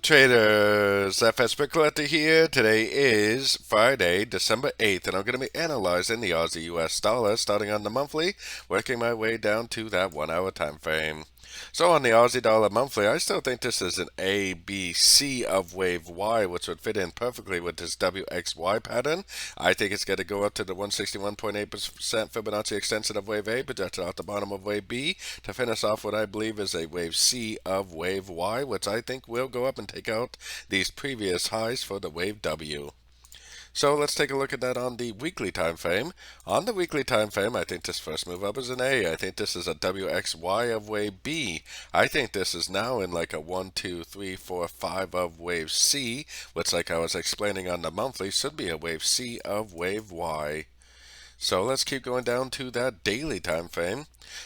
traders, FX Pip Collector here. Today is Friday, December 8th, and I'm going to be analyzing the Aussie US dollar starting on the monthly, working my way down to that 1 hour time frame. So on the Aussie dollar monthly, I still think this is an ABC of wave Y, which would fit in perfectly with this WXY pattern. I think it's going to go up to the 161.8% Fibonacci extension of wave A, projected out the bottom of wave B, to finish off what I believe is a wave C of wave Y, which I think will go up and take out these previous highs for the wave W. So let's take a look at that on the weekly time frame. On the weekly time frame, I think this first move up is an A. I think this is a WXY of wave B. I think this is now in like a 1, 2, 3, 4, 5 of wave C, which, like I was explaining on the monthly, should be a wave C of wave Y. So let's keep going down to that daily time frame.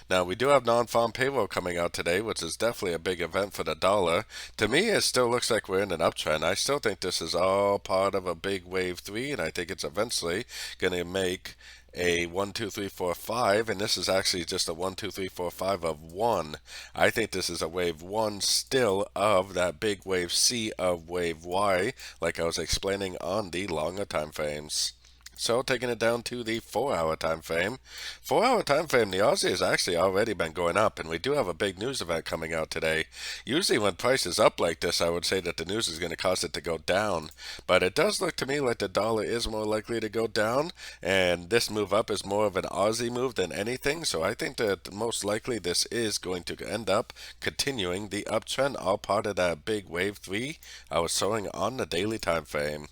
Now we do have non-farm payroll coming out today, which is definitely a big event for the dollar. To me, it still looks like we're in an uptrend. I still think this is all part of a big wave 3, and I think it's eventually going to make a 1, 2, 3, 4, 5, and this is actually just a 1, 2, 3, 4, 5 of 1. I think this is a wave 1 still of that big wave C of wave Y, like I was explaining on the longer time frames. So taking it down to the 4 hour time frame. 4 hour time frame, the Aussie has actually already been going up, and we do have a big news event coming out today. Usually when price is up like this, I would say that the news is going to cause it to go down. But it does look to me like the dollar is more likely to go down, and this move up is more of an Aussie move than anything. So I think that most likely this is going to end up continuing the uptrend, all part of that big wave 3 I was showing on the daily time frame.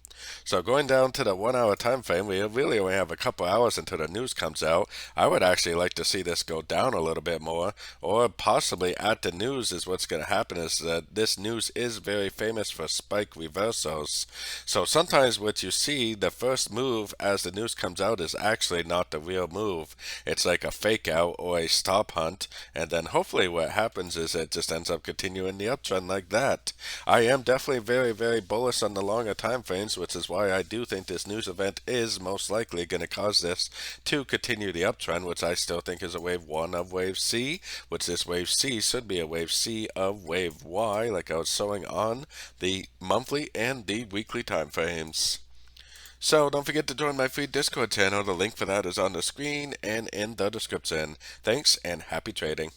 So going down to the 1 hour time frame, we really only have a couple hours until the news comes out. I would actually like to see this go down a little bit more, or possibly at the news is what's going to happen is that this news is very famous for spike reversals. So sometimes what you see, the first move as the news comes out is actually not the real move. It's like a fake out or a stop hunt, and then hopefully what happens is it just ends up continuing the uptrend like that. I am definitely very, very bullish on the longer time frames, which is why I do think this news event is most likely going to cause this to continue the uptrend, which I still think is a wave 1 of wave C, which this wave C should be a wave C of wave Y, like I was showing on the monthly and the weekly time frames. So don't forget to join my free Discord channel. The link for that is on the screen and in the description. Thanks and happy trading.